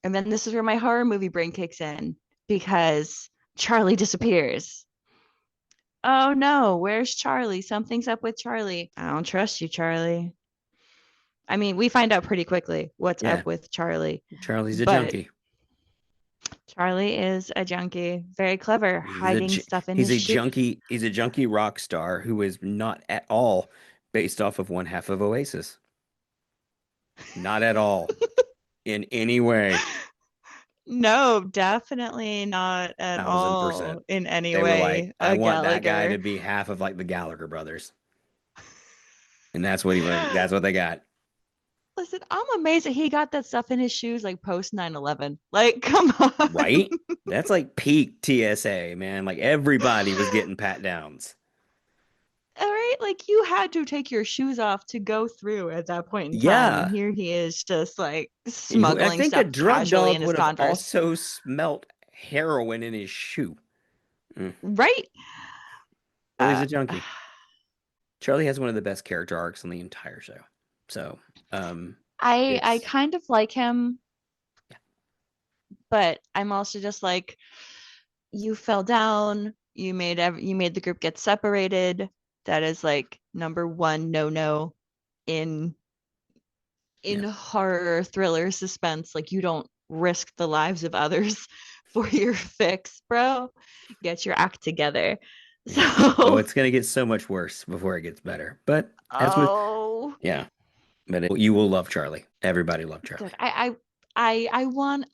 And then this is where my horror movie brain kicks in because Charlie disappears. Oh no, where's Charlie? Something's up with Charlie. I don't trust you, Charlie. I mean, we find out pretty quickly what's yeah. up with Charlie, Charlie's a but junkie. Charlie is a junkie, very clever, hiding stuff in He's his a shoe. junkie. He's a junkie rock star who is not at all based off of one half of Oasis. Not at all in any way. No, definitely not at 1000%. all in any They were like, way I a want that guy to Gallagher. be half of like the Gallagher brothers, and that's what he was. That's what they got. Listen, I'm amazed that he got that stuff in his shoes like post 9/11. Like, come on. Right? That's like peak TSA, man. Like everybody was getting pat downs. All right, like you had to take your shoes off to go through at that point in time, and Yeah. here he is just like I smuggling think a stuff drug casually in dog his would have Converse. also smelt heroin in his shoe. Mm. Right? Well, he's Uh, a junkie. Charlie has one of the best character arcs on the entire show. So, I it's kind of like him, yeah, but I'm also just like you fell down, you made the group get separated. That is like number one no in yeah, horror, thriller, suspense. Like you don't risk the lives of others for your fix, bro. Get your act together. yeah. Oh, So, it's gonna get so much worse before it gets better. But as with oh, yeah, but you will love Charlie. Everybody loved dude, Charlie. I want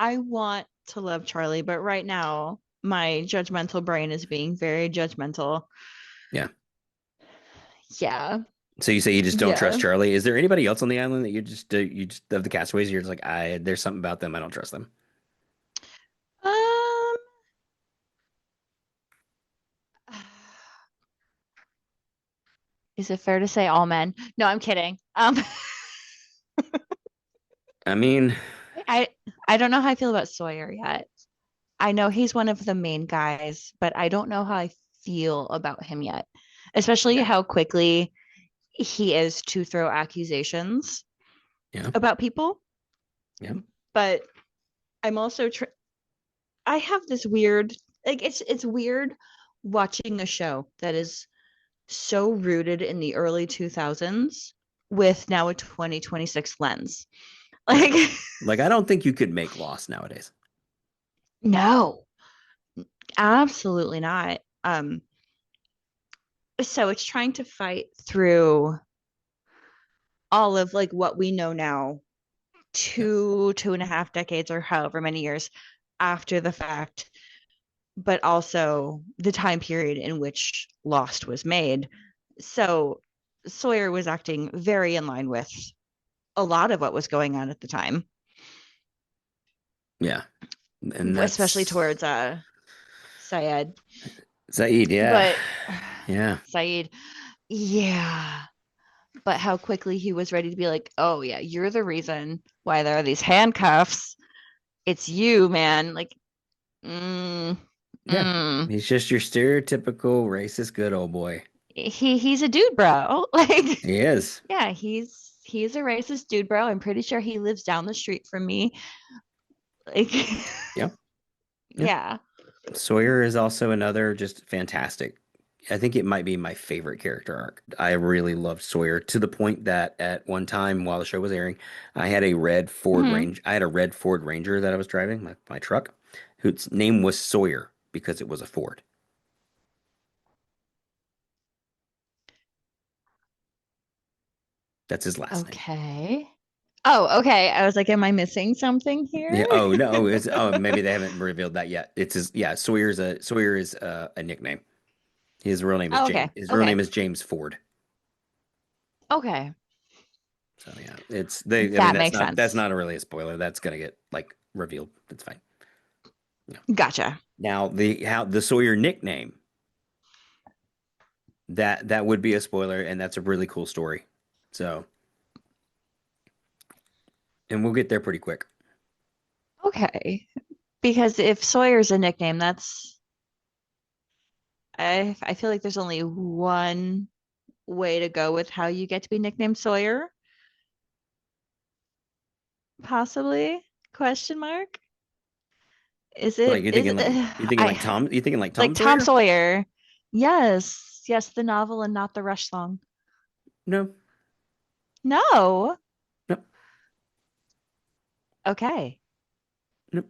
to love Charlie, but right now my judgmental brain is being very judgmental. Yeah. Yeah, So you say you just don't trust yeah. Charlie. Is there anybody else on the island that you just of the castaways? You're just like I there's something about them I don't trust them. Um, is it fair to say all men? No, I'm kidding. I mean, I I don't know how I feel about Sawyer yet. I know he's one of the main guys, but I don't know how I feel about him yet, especially yeah, how quickly he is to throw accusations yeah, about people. yeah, But I'm also I have this weird like it's weird watching a show that is so rooted in the early 2000s with now a 2026 lens. right. Like Like I don't think you could make Lost nowadays. no, absolutely not. So it's trying to fight through all of like what we know now, Yep. 2.5 decades or however many years after the fact, but also the time period in which Lost was made. So Sawyer was acting very in line with a lot of what was going on at the time, Yeah. And especially that's towards Syed. Saeed. Yeah. But Yeah. Saeed, yeah. But how quickly he was ready to be like, oh yeah, you're the reason why there are these handcuffs. It's you, man. Like, mm, Yeah. mm. He's just your stereotypical racist good old boy. He's a dude, bro. Like, He is. yeah, he's a racist dude, bro. I'm pretty sure he lives down the street from me. Like, Yeah. Yeah. yeah. Sawyer is also another just fantastic. I think it might be my favorite character arc. I really loved Sawyer to the point that at one time while the show was airing, Hmm. I had a red Ford Ranger that I was driving, my truck, whose name was Sawyer because it was a Ford. That's his last name. Okay. Oh, okay. I was like, am I missing something here? Yeah. Oh no. It's maybe they haven't revealed that yet. It's his. Yeah. Sawyer is a nickname. His real name is Oh, James. okay. His real Okay. name is James Ford. Okay. So yeah, it's they. I mean, That makes that's sense. not really a spoiler. That's gonna get like revealed. That's fine. Yeah. Gotcha. Now the Sawyer nickname that would be a spoiler, and that's a really cool story. So, and we'll get there pretty quick. Okay. Because if Sawyer's a nickname, I feel like there's only one way to go with how you get to be nicknamed Sawyer, possibly? Question mark. Is Like it is you thinking like I Tom? You thinking like like Tom Tom Sawyer? Sawyer? Yes. Yes, the novel and not the Rush song. No, No. no, Okay. no,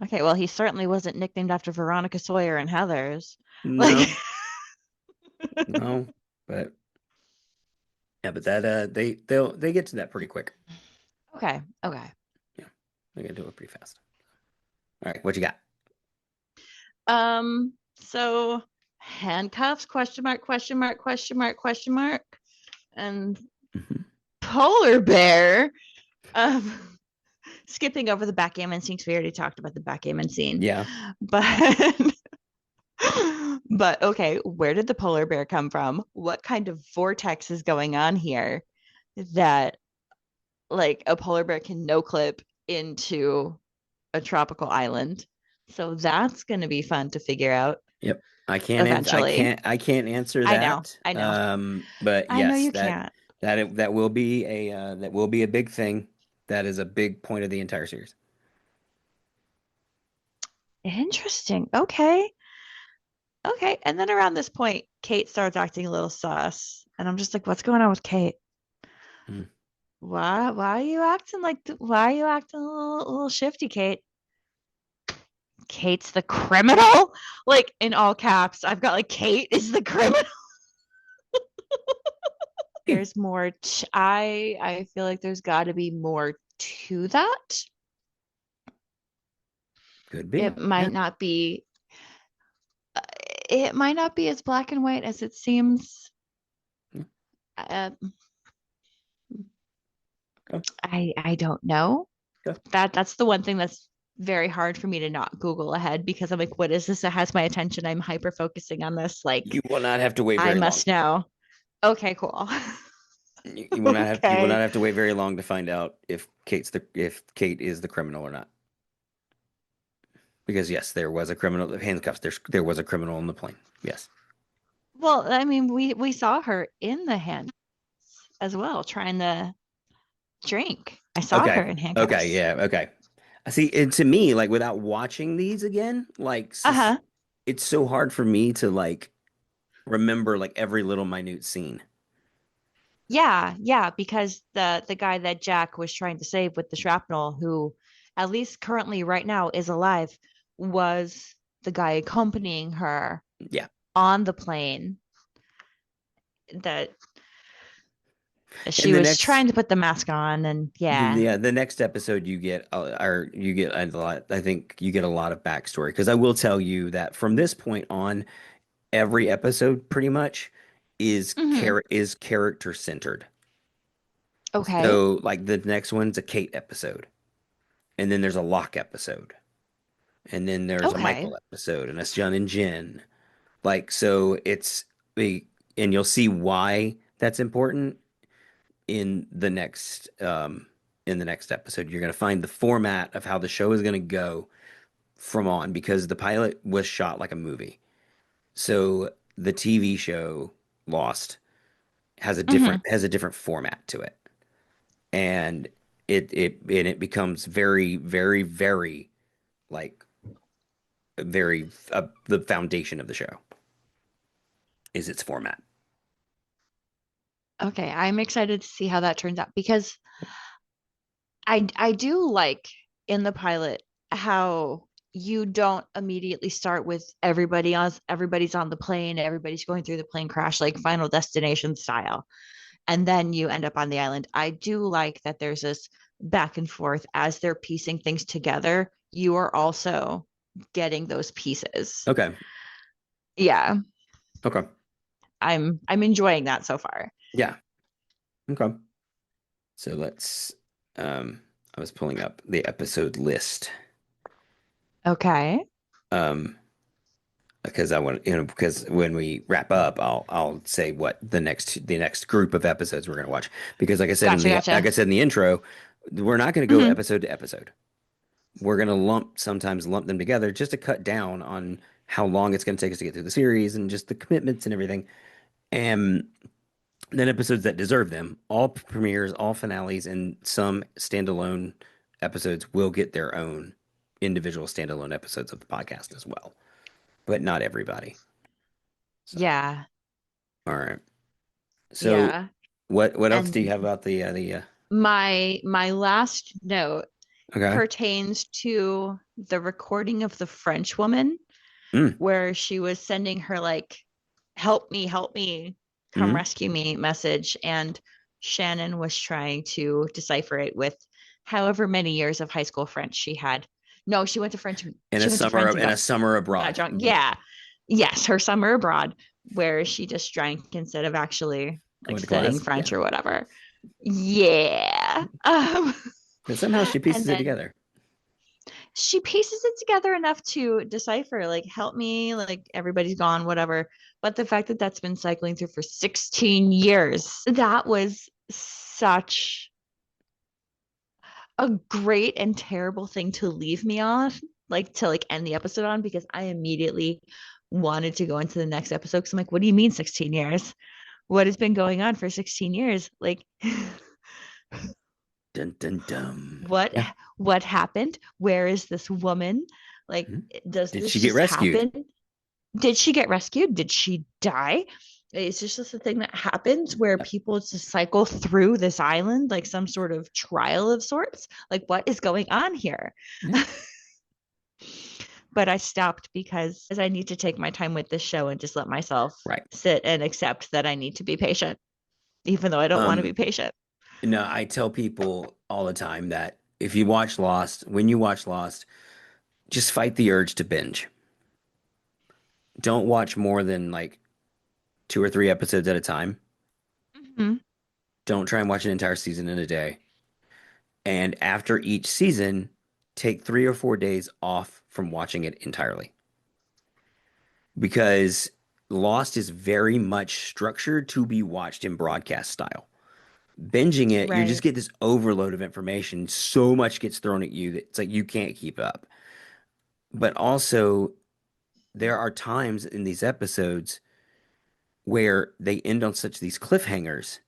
Okay, well, he certainly wasn't nicknamed after Veronica Sawyer and Heathers. Like, no, no. But yeah, but that they get to that pretty quick. okay, okay. Yeah, they get to it pretty fast. All right, what you got? So handcuffs, question mark, question mark, question mark, question mark, and Hmm. polar bear. Um, skipping over the backgammon scene because we already talked about the backgammon scene. Yeah, But but okay, where did the polar bear come from? What kind of vortex is going on here that like a polar bear can no clip into a tropical island? So that's going to be fun to figure out yep. eventually. I can't answer I know. that. I know. But I know yes, you can't. that will be that will be a big thing. That is a big point of the entire series. Interesting. Okay. Okay. And then around this point, Kate starts acting a little sus. And I'm just like, what's going on with Kate? Mm. Why are you acting why are you acting a little shifty, Kate? Kate's the criminal? Like in all caps, I've got like Kate is the criminal. There's more I feel like there's got to be more to that. Could be. It Yeah. might not be it might not be as black and white as it seems. Yeah. Uh, Go, I don't know. go. That's the one thing that's very hard for me to not Google ahead because I'm like, what is this that has my attention? I'm hyper focusing on this. You Like, will not have to wait I very long. must know. Okay, cool. You will not Okay. have to wait very long to find out if Kate is the criminal or not. Because yes, there was a criminal handcuffs. There was a criminal on the plane. Yes. Well, I mean, we saw her in the hand as well, trying to drink. I saw her Okay. in Okay. handcuffs. Yeah. Okay. I see. And to me, like without watching these again, Uh-huh. it's so hard for me to like remember like every little minute scene. Yeah, yeah, because the guy that Jack was trying to save with the shrapnel, who at least currently right now is alive, was the guy accompanying her Yeah. on the plane that In She the was next trying to put the mask on, and yeah. yeah, the next episode you get or you get a lot. I think you get a lot of backstory because I will tell you that from this point on, every episode pretty much Hmm. is character centered. Okay. So like the next one's a Kate episode, and then there's a Locke episode, and then there's a Okay. Michael episode, and a John and Jen. Like so, it's the and you'll see why that's important in the next episode. You're gonna find the format of how the show is gonna go from on because the pilot was shot like a movie. So the TV show Lost Hmm. has a different format to it. And it becomes very, very, very like very the foundation of the show is its format. Okay, I'm excited to see how that turns out because I do like in the pilot how you don't immediately start with everybody's on the plane, everybody's going through the plane crash like Final Destination style, and then you end up on the island. I do like that there's this back and forth as they're piecing things together. You are also getting those pieces. Okay. Yeah, Okay. I'm enjoying that so far. Yeah. Okay. So let's I was pulling up the episode list. Okay. Um because I want because when we wrap up I'll say what the next group of episodes we're going to watch because Gotcha, gotcha. like I said in the intro, we're not going to go Hmm. episode to episode. We're going to sometimes lump them together just to cut down on how long it's going to take us to get through the series and just the commitments and everything. And then episodes that deserve them, all premieres, all finales, and some standalone episodes will get their own individual standalone episodes of the podcast as well, but not everybody. So, Yeah, all right. So, yeah. what else do you And have about the my last note okay? pertains to the recording of the French woman Mm, where she was sending her like help me, come mm. rescue me message, and Shannon was trying to decipher it with however many years of high school French she had. No, she went to France and In a summer got abroad, drunk. Yeah. Yes, her summer abroad where she just drank instead of actually like going to studying class. Yeah, French or whatever. Yeah. but somehow she And pieces it then together. she pieces it together enough to decipher, like, help me, like, everybody's gone, whatever. But the fact that that's been cycling through for 16 years, that was such a great and terrible thing to leave me on, like, to like end the episode on, because I immediately wanted to go into the next episode. Because I'm like, what do you mean 16 years? What has been going on for 16 years? Like, Dun dun dun. what Yeah. what happened? Where is this woman? Like, Mhm. does Did this she get just rescued? happen? Did she get rescued? Did she die? It's just a thing that happens where people just cycle through this island like some sort of trial of sorts. Like, what is going on here? Yeah. But I stopped because I need to take my time with this show and just let myself Right. sit and accept that I need to be patient, even though I don't want to Um, be patient. no, I tell people all the time that if you watch Lost, when you watch Lost, just fight the urge to binge. Don't watch more than like two or three episodes at a time. Mhm. Don't try and watch an entire season in a day. And after each season, take 3 or 4 days off from watching it entirely. Because Lost is very much structured to be watched in broadcast style. Binging it, you just Right. get this overload of information. So much gets thrown at you that it's like you can't keep up. But also, there are times in these episodes where they end on such these cliffhangers.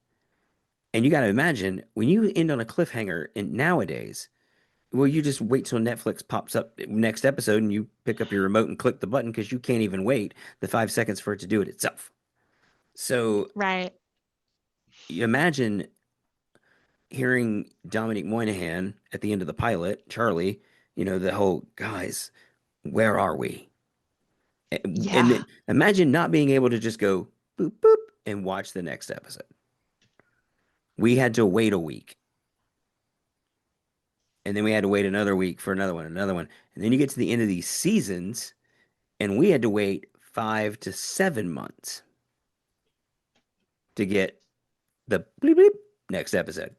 And you got to imagine when you end on a cliffhanger in nowadays, well, you just wait till Netflix pops up next episode and you pick up your remote and click the button because you can't even wait the 5 seconds for it to do it itself. So Right. you imagine hearing Dominic Moynihan at the end of the pilot, Charlie, the whole guys, where are we? And Yeah. then imagine not being able to just go boop boop and watch the next episode. We had to wait a week, and then we had to wait another week for another one. And then you get to the end of these seasons, and we had to wait 5 to 7 months to get the bleep bleep next episode.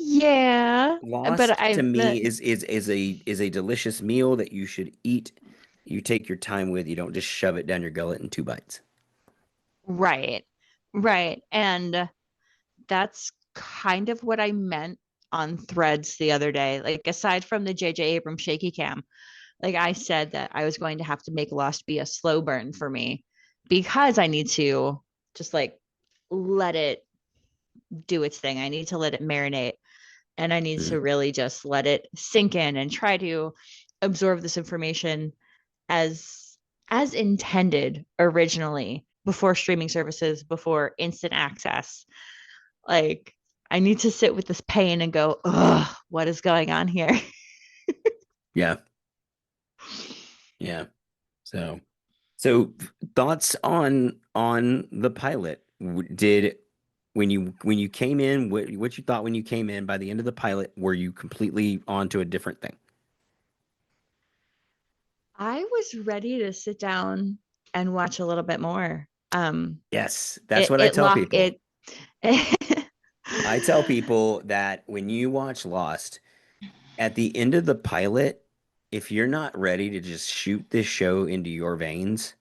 Yeah, but Lost to me is a delicious meal that you should eat. You take your time with. You don't just shove it down your gullet in 2 bites. right, right. And that's kind of what I meant on Threads the other day. Like, aside from the J.J. Abrams shaky cam, like I said that I was going to have to make Lost be a slow burn for me because I need to just like let it do its thing. I need to let it marinate and I need Mm, to really just let it sink in and try to absorb this information as as intended originally before streaming services, before instant access. Like I need to sit with this pain and go, "Ugh, what is going on here?" yeah, yeah. So, so thoughts on the pilot? Did when you came in, what you thought when you came in by the end of the pilot? Were you completely on to a different thing? I was ready to sit down and watch a little bit more. Yes, that's It what I it tell lock people. it. I tell people that when you watch Lost, at the end of the pilot, if you're not ready to just shoot this show into your veins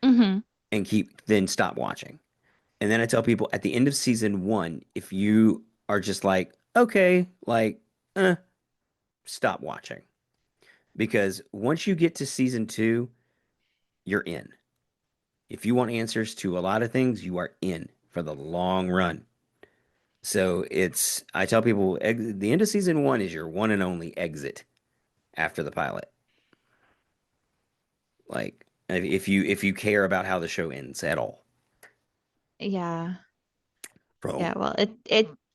Mhm. and then stop watching. And then I tell people at the end of season one, if you are just like, okay, like, eh, stop watching. Because once you get to season two, you're in. If you want answers to a lot of things, you are in for the long run. So I tell people, the end of season one is your one and only exit after the pilot. Like, if you care about how the show ends at all. Yeah. Bro, Yeah, well,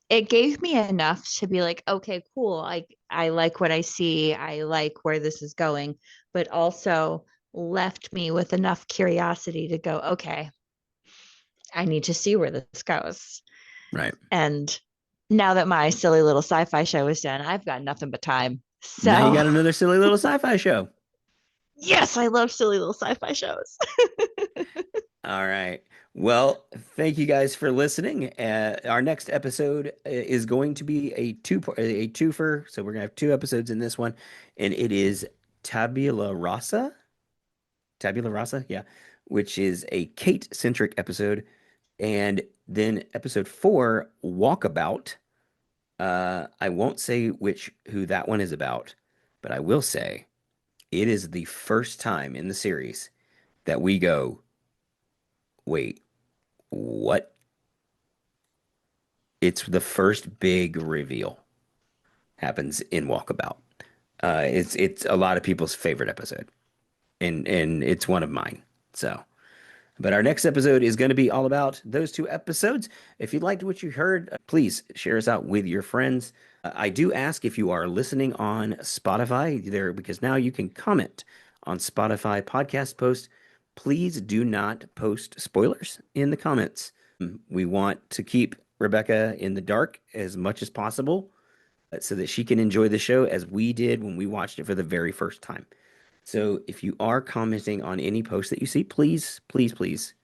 it gave me enough to be like, okay, cool. I like what I see. I like where this is going, but also left me with enough curiosity to go, okay, I need to see where this goes. right. And now that my silly little sci-fi show is done, I've got nothing but time. Now you So, got another silly little sci-fi show. yes, I love silly little sci-fi shows. All right. Well, thank you guys for listening. Our next episode is going to be a twofer. So we're gonna have 2 episodes in this one, and it is Tabula Rasa. Tabula Rasa, yeah, which is a Kate-centric episode, and then episode 4, Walkabout. I won't say who that one is about, but I will say it is the first time in the series that we go, wait, what? It's the first big reveal happens in Walkabout. It's a lot of people's favorite episode, and it's one of mine. So, but our next episode is going to be all about those 2 episodes. If you liked what you heard, please share us out with your friends. I do ask if you are listening on Spotify there because now you can comment on Spotify podcast posts. Please do not post spoilers in the comments. We want to keep Rebecca in the dark as much as possible so that she can enjoy the show as we did when we watched it for the very first time. So if you are commenting on any post that you see, please, please, please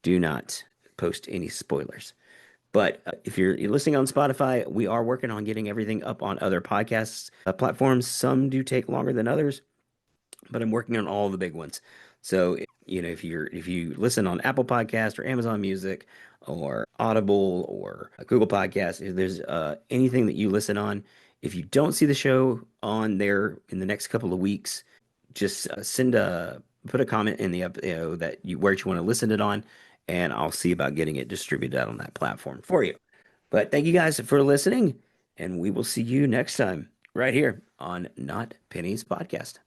do not post any spoilers. But if you're listening on Spotify, we are working on getting everything up on other podcasts platforms. Some do take longer than others, but I'm working on all the big ones. So, if you listen on Apple Podcast or Amazon Music or Audible or Google Podcast, if there's anything that you listen on, if you don't see the show on there in the next couple of weeks, just put a comment in the that you where you want to listen it on, and I'll see about getting it distributed out on that platform for you. But thank you guys for listening, and we will see you next time right here on Not Penny's podcast.